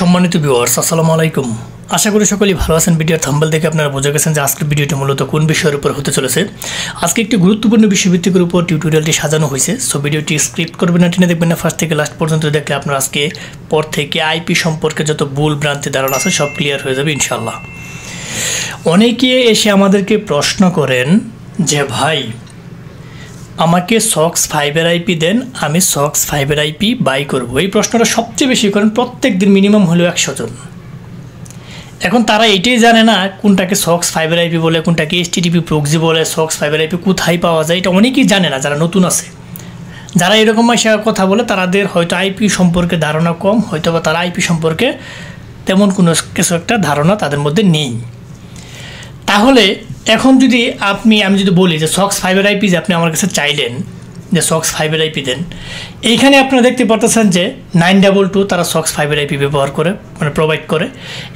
সম্মানিত ভিউয়ার্স আসসালামু আলাইকুম। আশা করি সকলেই ভালো আছেন। ভিডিওর থাম্বনেল দেখে আপনারা বুঝে গেছেন যে আজকের ভিডিওটি মূলত কোন বিষয়ের উপর হতে চলেছে। আজকে একটি গুরুত্বপূর্ণ বিষয়ভিত্তিকের উপর টিউটোরিয়ালটি সাজানো হয়েছে। সো ভিডিওটি স্ক্রিপ্ট করবেন না, টেনে দেখবেন না, ফার্স্ট থেকে লাস্ট পর্যন্ত দেখলে আপনার আজকে পর থেকে আইপি সম্পর্কে যত ভুল ভ্রান্তি ধারণা আছে সব ক্লিয়ার হয়ে যাবে ইনশাল্লাহ। অনেকে এসে আমাদেরকে প্রশ্ন করেন যে ভাই আমাকে সক্স 5-এর আইপি দেন, আমি সক্স 5-এর আইপি বাই করবো। এই প্রশ্নটা সবচেয়ে বেশি করেন প্রত্যেক দিন মিনিমাম হলেও 100 জন। এখন তারা এটাই জানে না কোনটাকে সক্স 5-এর আইপি বলে, কোনটাকে HTTP প্রক্সি বলে, সক্স 5-এর আইপি কোথায় পাওয়া যায় এটা অনেকেই জানে না যারা নতুন আছে। যারা এরকম কথা বলে তাদের হয়তো আইপি সম্পর্কে ধারণা কম, হয়তো বা তারা আইপি সম্পর্কে তেমন কোনো কিছু একটা ধারণা তাদের মধ্যে নেই। তাহলে এখন যদি আমি যদি বলি যে সক্স 5-এর আইপি যে আপনি আমার কাছে চাইলেন যে সক্স 5-এর আইপি দেন, এইখানে আপনারা দেখতে পাচ্ছেন যে 922 তারা সক্স 5-এর আইপি ব্যবহার করে প্রোভাইড করে,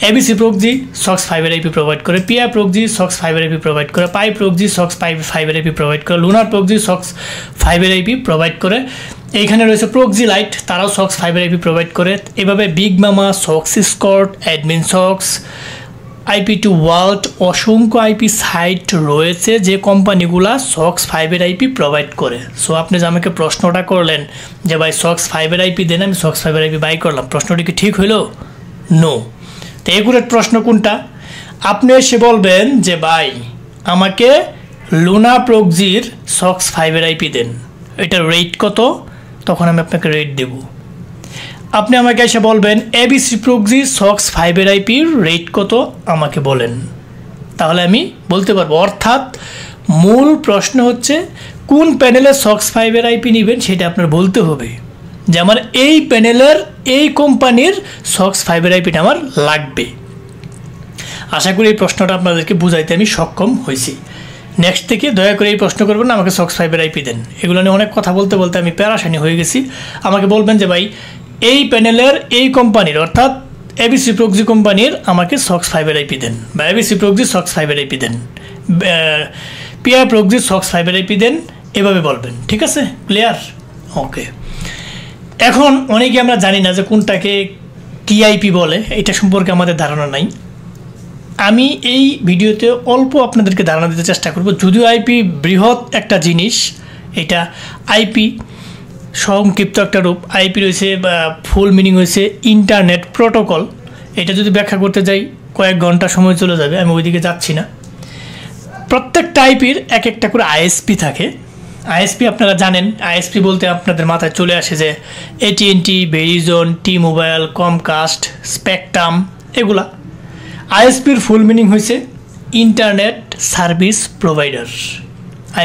ABC প্রক্সি সক্স 5-এর আইপি প্রোভাইড করে, পিয়া প্রক্সি সক্স 5-এর আইপি প্রোভাইড করে, পাই প্রক্সি সক্স 5-এর আইপি প্রোভাইড করে, লুনার প্রক্সি সক্স 5-এর আইপি প্রোভাইড করে। এইখানে রয়েছে প্রক্সি লাইট, তারাও সক্স 5-এর আইপি প্রোভাইড করে। এভাবে বিগ মামা, সক্স স্কট, অ্যাডমিন সক্স, IP2 ওয়ার্ল্ড, অসংখ্য আইপি সাইট রয়েছে যে কোম্পানিগুলা সক্স 5-এর আইপি প্রোভাইড করে। সো আপনি যে আমাকে প্রশ্নটা করলেন যে ভাই সক্স 5-এর আইপি দেন, আমি সক্স 5-এর আইপি বাই করলাম, প্রশ্নটি কি ঠিক হইল? নো। তো এগুলোর প্রশ্ন কোনটা? আপনি এসে বলবেন যে ভাই আমাকে লুনা প্রক্সির সক্স 5-এর আইপি দেন, এটার রেট কত? তখন আমি আপনাকে রেট দেব। আপনি আমাকে এসে বলবেন ABC প্রক্সি সক্স 5-এর আইপির রেট কত আমাকে বলেন, তাহলে আমি বলতে পারবো। অর্থাৎ মূল প্রশ্ন হচ্ছে কোন প্যানেলের সক্স 5-এর আইপি নেবেন সেটা আপনার বলতে হবে যে আমার এই প্যানেলের এই কোম্পানির সক্স 5-এর আইপিটা আমার লাগবে। আশা করি এই প্রশ্নটা আপনাদেরকে বুঝাইতে আমি সক্ষম হয়েছি। নেক্সট থেকে দয়া করে এই প্রশ্ন করবেন না আমাকে সক্স 5-এর আইপি দেন। এগুলো নিয়ে অনেক কথা বলতে বলতে আমি প্যারাশানি হয়ে গেছি। আমাকে বলবেন যে ভাই এই প্যানেলের এই কোম্পানির অর্থাৎ ABC প্রক্সি কোম্পানির আমাকে সক্স 5-এর আইপি দেন, বা ABC প্রক্সি সক্স 5-এর আইপি দেন, পিয়া প্রক্সি সক্স 5-এর আইপি দেন, এভাবে বলবেন। ঠিক আছে, ক্লিয়ার? ওকে। এখন অনেকে আমরা জানি না যে কোনটাকে কি আইপি বলে, এটা সম্পর্কে আমাদের ধারণা নাই। আমি এই ভিডিওতে অল্প আপনাদেরকে ধারণা দিতে চেষ্টা করব। যদিও আইপি বৃহৎ একটা জিনিস, এটা আইপি সংক্ষিপ্ত একটা রূপ। আইপি রয়েছে ফুল মিনিং হয়েছে ইন্টারনেট প্রোটোকল। এটা যদি ব্যাখ্যা করতে যাই কয়েক ঘন্টা সময় চলে যাবে, আমি ওইদিকে যাচ্ছি না। প্রত্যেকটা আইপির এক একটা করে ISP থাকে। ISP আপনারা জানেন, ISP বলতে আপনাদের মাথায় চলে আসে যে AT&T, Verizon, T-Mobile, Comcast, Spectrum, এগুলা। ISPর ফুল মিনিং হয়েছে ইন্টারনেট সার্ভিস প্রোভাইডার।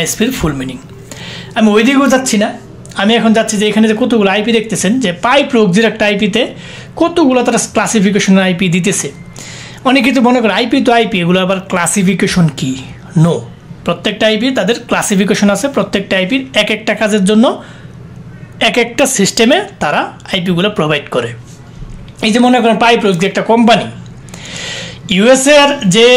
ISPর ফুল মিনিং। আমি ওইদিকেও যাচ্ছি না, আমি এখন যাচ্ছি যে এখানে যে কতগুলো আইপি দেখতেছেন যে পাই প্রক্সির একটা আইপিতে কতগুলো তারা ক্লাসিফিকেশন আইপি দিতেছে। অনেকে তো মনে করে আইপি তো আইপি, এগুলো আবার ক্লাসিফিকেশন কি? নো, প্রত্যেকটা আইপি তাদের ক্লাসিফিকেশন আছে। প্রত্যেকটা আইপির এক একটা কাজের জন্য এক একটা সিস্টেমে তারা আইপিগুলো প্রোভাইড করে। এই যে মনে করেন পাই প্রক্সি একটা কোম্পানি, ইউএসএর যে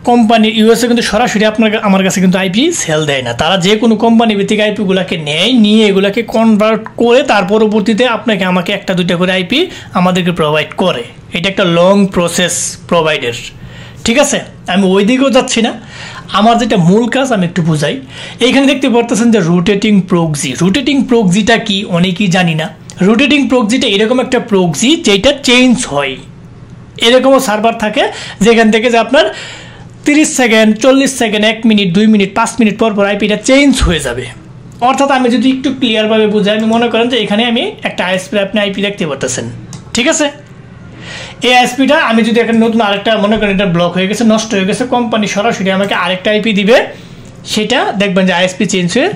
কোম্পানি, ইউএসএ কিন্তু সরাসরি আমার কাছে কিন্তু আইপি সেল দেয় না। তারা যে কোনো কোম্পানি ভিত্তিক আইপিগুলোকে নেয়, নিয়ে এগুলোকে কনভার্ট করে তার পরবর্তীতে আমাকে একটা দুইটা করে আইপি আমাদেরকে প্রোভাইড করে। এটা একটা লং প্রসেস প্রোভাইডের। ঠিক আছে, আমি ওই দিকেও যাচ্ছি না। আমার যেটা মূল কাজ আমি একটু বুঝাই। এইখানে দেখতে পারতেছেন যে রোটেটিং প্রক্সি। রোটেটিং প্রক্সিটা কি অনেকেই জানি না। রোটেটিং প্রক্সিটা এরকম একটা প্রক্সি যেটা চেঞ্জ হয়। এরকমও সার্ভার থাকে যেখান থেকে যে আপনার 30 second, 40 second, 1 minute, 2 minute, 5 minute পর পর আইপিটা চেঞ্জ হয়ে যাবে। অর্থাৎ আমি যদি একটু ক্লিয়ারভাবে বুঝাই, আমি মনে করেন যে এখানে আমি একটা ISP আপনি আইপি দেখতে পারতেছেন। ঠিক আছে, এই ISPটা আমি যদি এখানে নতুন আরেকটা মনে করেন এটা ব্লক হয়ে গেছে, নষ্ট হয়ে গেছে, কোম্পানি সরাসরি আমাকে আরেকটা আইপি দিবে, সেটা দেখবেন যে ISP চেঞ্জ হয়ে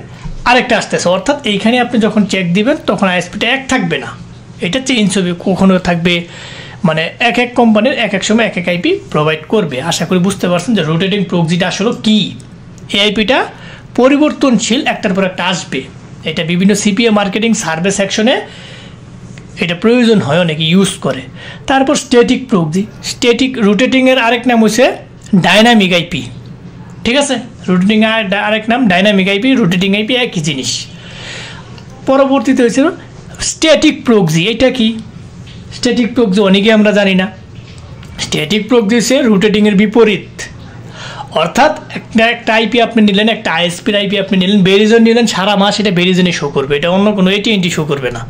আরেকটা আসতেছে। অর্থাৎ এইখানে আপনি যখন চেক দিবেন তখন ISPটা এক থাকবে না, এটা চেঞ্জ হবে, কখনো থাকবে, মানে এক এক কোম্পানির এক এক সময় এক এক আইপি প্রোভাইড করবে। আশা করি বুঝতে পারছেন যে রোটেটিং প্রক্সিটা আসলে কি। এই আইপিটা পরিবর্তনশীল, একটার পর একটা আসবে। এটা বিভিন্ন CPA মার্কেটিং সার্ভে সেকশনে এটা প্রয়োজন হয়, অনেকে ইউজ করে। তারপর স্ট্যাটিক প্রক্সি। স্ট্যাটিক রোটেটিংয়ের আরেক নাম হচ্ছে ডাইনামিক আইপি। ঠিক আছে, রোটেটিং আরেক নাম ডাইনামিক আইপি, রোটেটিং আইপি একই জিনিস। পরবর্তীতে হয়েছিল স্ট্যাটিক প্রক্সি। এটা কি? স্ট্যাটিক প্রক্সি অনেকে আমরা জানি না। স্ট্যাটিক প্রক্সি হচ্ছে রোটেটিংয়ের বিপরীত, অর্থাৎ একটা আইপি আপনি নিলেন, একটা আইএসপির আইপি আপনি নিলেন, বেরিজন নিলেন, সারা মাস এটা বেরিজনে শো করবে, এটা অন্য কোনো AT&T শো করবে না।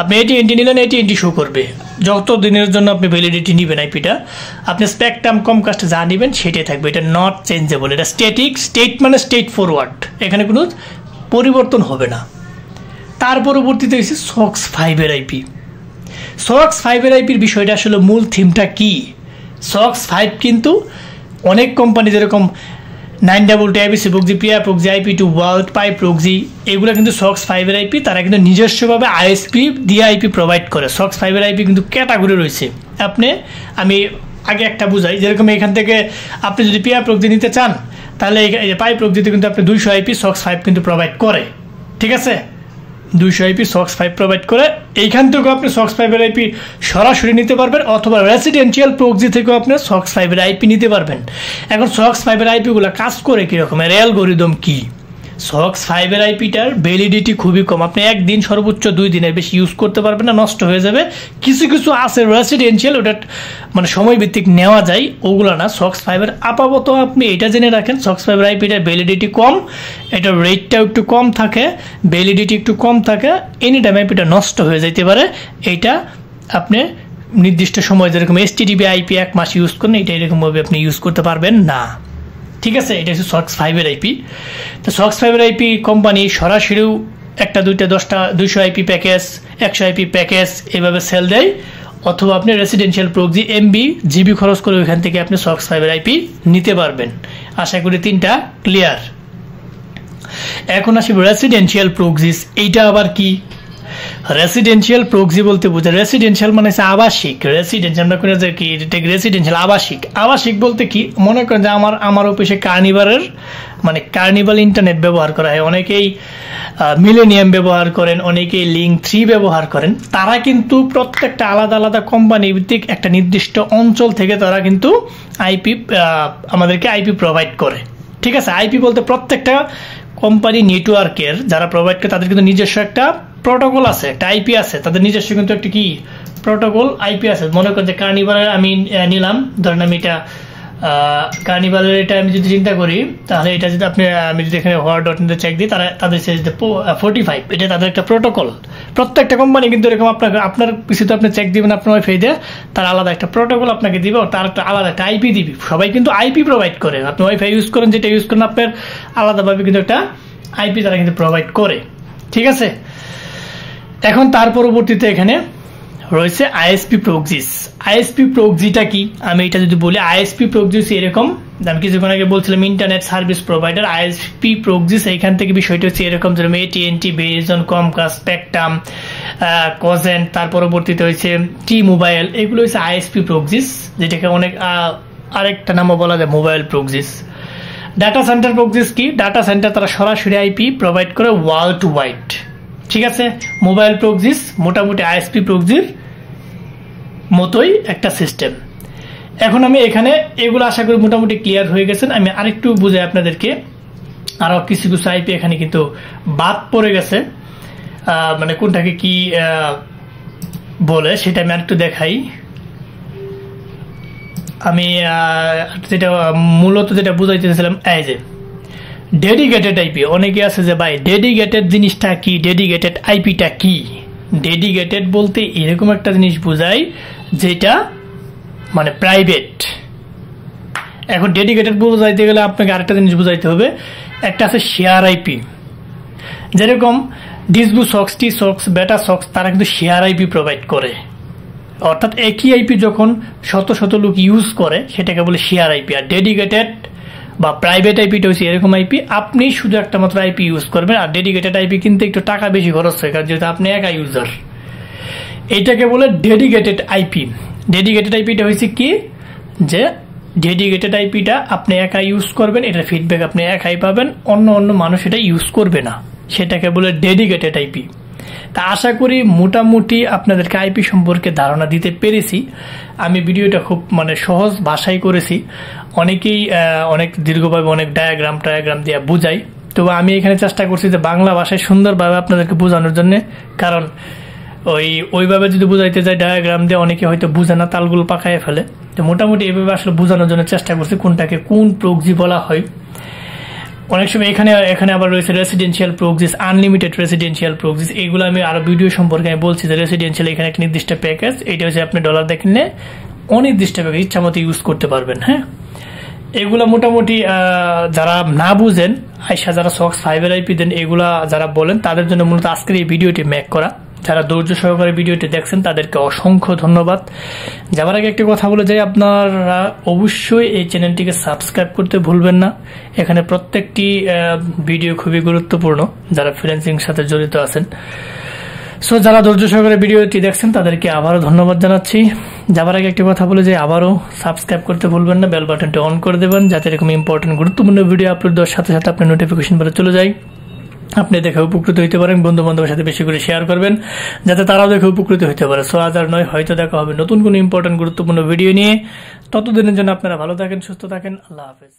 আপনি AT&T নিলেন, AT&T শো করবে, যত দিনের জন্য আপনি ভ্যালিডিটি নেবেন আইপিটা, আপনি স্পেকট্রাম কমকাস্টে যা নেবেন সেটাই থাকবে, এটা নট চেঞ্জেবল, এটা স্ট্যাটিক, স্টেট মানে স্টেট ফরওয়ার্ড, এখানে কোনো পরিবর্তন হবে না। তার পরবর্তীতে হচ্ছে SOX 5 এর আইপি। SOX 5 এর আইপির বিষয়টা আসলে মূল থিমটা কি? SOX 5 কিন্তু অনেক কোম্পানি যেরকম 922 ABC প্রক্সি, পিয়া প্রক্সি, IP2 ওয়ার্ল্ড, পাই প্রক্সি, এগুলো কিন্তু SOX 5 এর আইপি, তারা কিন্তু নিজস্বভাবে ISP দিয়ে আইপি প্রোভাইড করে। SOX 5 এর আইপি কিন্তু ক্যাটাগরি রয়েছে। আমি আগে একটা বুঝাই, যেরকম এখান থেকে আপনি যদি পিয়া প্রক্সি নিতে চান, তাহলে পাই প্রক্সিতে কিন্তু আপনি 200 আইপি SOX 5 কিন্তু প্রোভাইড করে, ঠিক আছে? 200 আইপি SOX 5 প্রোভাইড করে। এইখান থেকেও আপনি SOX 5 এর আইপি সরাসরি নিতে পারবেন, অথবা রেসিডেন্সিয়াল প্রক্সি থেকেও আপনি SOX 5 এর আইপি নিতে পারবেন। এখন SOX 5 এর আইপিগুলো কাজ করে কীরকম, এর অ্যালগরিদম কী? SOX 5 এর আইপিটার ভ্যালিডিটি খুবই কম, আপনি একদিন সর্বোচ্চ 2 দিনের বেশি ইউজ করতে পারবেন না, নষ্ট হয়ে যাবে। কিছু কিছু আছে রেসিডেন্সিয়াল, ওটা মানে সময় ভিত্তিক নেওয়া যায়, ওগুলো না। SOX 5 এর আপাতত আপনি এটা জেনে রাখেন, SOX 5 এর আইপিটার ভ্যালিডিটি কম, এটার রেটটাও একটু কম থাকে, ভ্যালিডিটি একটু কম থাকে, এনি টাইম আইপিটা নষ্ট হয়ে যেতে পারে। এইটা আপনি নির্দিষ্ট সময় যেরকম STTP আইপি 1 মাস ইউজ করেন, এটা এরকমভাবে আপনি ইউজ করতে পারবেন না, ঠিক আছে? এটা হচ্ছে SOX 5 এর আইপি। তো SOX 5 এর আইপি কোম্পানি সরাসরিও 1টা 2টা 10টা 200 আইপি প্যাকেজ, 100 আইপি প্যাকেজ এভাবে সেল দেয়, অথবা আপনি রেসিডেন্সিয়াল প্রক্সি MB GB খরচ করে ওইখান থেকে আপনি SOX 5 এর আইপি নিতে পারবেন। আশা করি 3টা ক্লিয়ার। এখন আসি রেসিডেন্সিয়াল প্রক্সিস। এইটা আবার কি? রেসিডেন্সিয়াল প্রক্সি বলতে বোঝায়, রেসিডেন্সিয়াল মানে হচ্ছে আবাসিক, রেসিডেন্সিয়াল আমরা করে যে কি রেসিডেন্সিয়াল আবাসিক। আবাসিক বলতে কি, মনে করেন যে আমার অফিসে কার্নিভাল ইন্টারনেট ব্যবহার করা হয়, অনেকেই মিলেনিয়াম ব্যবহার করেন, অনেকেই লিঙ্ক 3 ব্যবহার করেন। তারা কিন্তু প্রত্যেকটা আলাদা আলাদা কোম্পানি ভিত্তিক একটা নির্দিষ্ট অঞ্চল থেকে তারা কিন্তু আমাদেরকে আইপি প্রোভাইড করে, ঠিক আছে? আইপি বলতে প্রত্যেকটা কোম্পানি নেটওয়ার্কের যারা প্রোভাইড করে তাদের কিন্তু নিজস্ব একটা প্রোটোকল আছে, একটা আইপি আছে, তাদের নিজস্ব কিন্তু একটা কি প্রোটোকল আইপি আছে। মনে করেন যে কার্নিভালের আমি নিলাম, ধরেন আমি এটা কার্নিভালের এটা আমি যদি চিন্তা করি, তাহলে এটা যদি আমি যদি এখানে হোয়ার.নেটে চেক দিই, তাদের 45, এটা তাদের একটা প্রোটোকল। প্রত্যেকটা কোম্পানি কিন্তু এরকম আপনার পিছিয়ে তো আপনি চেক দিবেন আপনার ওয়াইফাই দিয়ে, তার আলাদা একটা প্রোটোকল আপনাকে দিবে, তার একটা আলাদা একটা আইপি দিবে। সবাই কিন্তু আইপি প্রোভাইড করে, আপনি ওয়াইফাই ইউজ করেন, যেটা ইউজ করেন আপনার আলাদাভাবে কিন্তু একটা আইপি তারা কিন্তু প্রোভাইড করে, ঠিক আছে? এখন তার পরবর্তীতে এখানে রয়েছে আইএসপি প্রক্সিস। আইএসপি প্রক্সিটা কি আমি এটা যদি বলি, আইএসপি প্রক্সিস এরকম, আমি কিছুক্ষণ আগে বলছিলাম internet service provider. ISP proxies এইখান থেকে বিষয়টা হচ্ছে এরকম, যেরকম AT&T, ভেরিজন, কমকাস্ট, স্পেকট্রাম, কজেন্ট, তার পরবর্তীতে হয়েছে T-Mobile, এগুলো হচ্ছে আইএসপি প্রক্সিস, যেটাকে অনেক আরেকটা নামও বলা যায় mobile proxies. Data centre proxies কি? ডাটা সেন্টার তারা সরাসরি আইপি প্রোভাইড করে ওয়ার্ল্ড ওয়াইড, ঠিক আছে? মোবাইল প্রক্সিস মোটামুটি আইএসপি প্রক্সির মতোই একটা সিস্টেম। এখন আমি এখানে এগুলো আশা করি মোটামুটি ক্লিয়ার হয়ে গেছেন। আমি আরেকটু বুঝাই আপনাদেরকে, আরও কিছু কিছু আইপি এখানে কিন্তু বাদ পড়ে গেছে, মানে কোনটাকে কি বলে সেটা আমি আরেকটু দেখাই। আমি যেটা মূলত যেটা বুঝাইতে চাইছিলাম, এই যে ডেডিকেটেড আইপি। অনেকে আছে যে ভাই ডেডিকেটেড জিনিসটা কি, ডেডিকেটেড আইপিটা কি? ডেডিকেটেড বলতে এরকম একটা জিনিস বোঝায় যেটা মানে প্রাইভেট। এখন ডেডিকেটেড বোঝাইতে গেলে আপনাকে আরেকটা জিনিস বোঝাইতে হবে, একটা আছে শেয়ার আইপি, যেরকম ডিসবু সক্স, টি সক্স, বেটা সক্স, তারা কিন্তু শেয়ার আইপি প্রোভাইড করে। অর্থাৎ একই আইপি যখন শত শত লোক ইউজ করে সেটাকে বলে শেয়ার আইপি। আর ডেডিকেটেড বা প্রাইভেট আইপিটা হচ্ছে এরকম আইপি, আপনি শুধু একটা মাত্র আইপি ইউজ করবেন। আর ডেডিকেটেড আইপি কিনতে একটু টাকা বেশি খরচ হয়, কারণ যেহেতু আপনি একা ইউজার। এইটাকে বলে ডেডিকেটেড আইপি। ডেডিকেটেড আইপিটা হয়েছে কি, যে ডেডিকেটেড আইপিটা আপনি একা ইউজ করবেন, এটার ফিডব্যাক আপনি একাই পাবেন, অন্য মানুষ এটা ইউজ করবে না, সেটাকে বলে ডেডিকেটেড আইপি। তা আশা করি মোটামুটি আপনাদেরকে আইপি সম্পর্কে ধারণা দিতে পেরেছি। আমি ভিডিওটা খুব মানে সহজ ভাষায় করেছি, অনেকেই অনেক দীর্ঘভাবে অনেক ডায়াগ্রাম দিয়ে বুঝাই, তবে আমি এখানে চেষ্টা করছি যে বাংলা ভাষায় সুন্দরভাবে আপনাদেরকে বোঝানোর জন্য। কারণ ওইভাবে যদি বুঝাইতে যায় ডায়াগ্রাম দিয়ে অনেকে হয়তো বুঝে না, তালগুলো পাকায় ফেলে। তো মোটামুটি এইভাবে আসলে বোঝানোর জন্য চেষ্টা করছি কোনটাকে কোন প্রক্সি বলা হয়। অনেক সময় এখানে আবার রয়েছে residential proxies, unlimited residential proxies. এইগুলো আমি আরো ভিডিও সম্পর্কে আমি বলছি যে রেসিডেন্সিয়াল এখানে একটা নির্দিষ্ট প্যাকেজ, এটা হচ্ছে আপনি ডলার দিয়ে কিনলে অনির্দিষ্ট প্যাকেজ ইচ্ছা মতো ইউজ করতে পারবেন। হ্যাঁ, এগুলা মোটামুটি যারা না বুঝেন আইসা যারা সক্স 5 আইপি দেন এগুলা যারা বলেন তাদের জন্য মূলত আজকের এই ভিডিওটি মেক করা। যারা ধৈর্য সহকারে ভিডিওটি দেখছেন তাদেরকে অসংখ্য ধন্যবাদ। যাবার আগে একটি কথা বলে যাই, আপনারা অবশ্যই এই চ্যানেলটিকে সাবস্ক্রাইব করতে ভুলবেন না। এখানে প্রত্যেকটি ভিডিও খুবই গুরুত্বপূর্ণ যারা ফ্রিল্যান্সিং সাথে জড়িত আছেন। সো যারা ধৈর্য সহকারে ভিডিওটি দেখছেন তাদেরকে আবারও ধন্যবাদ জানাচ্ছি। যাবার আগে একটি কথা বলে যে আবারও সাবস্ক্রাইব করতে ভুলবেন না, বেল বাটনটি অন করে দেবেন যাতে এরকম ইম্পর্টেন্ট গুরুত্বপূর্ণ ভিডিও আপলোড দেওয়ার সাথে সাথে আপনার নোটিফিকেশন বারে চলে যায়, আপনি দেখে উপকৃত হইতে পারেন। বন্ধু বান্ধবের সাথে বেশি করে শেয়ার করবেন যাতে তারাও দেখে উপকৃত হইতে পারে। সো আজ আর নয়, হয়তো দেখা হবে নতুন কোনো ইম্পর্টেন্ট গুরুত্বপূর্ণ ভিডিও নিয়ে। ততদিনের জন্য আপনারা ভালো থাকেন, সুস্থ থাকেন। আল্লাহ হাফেজ।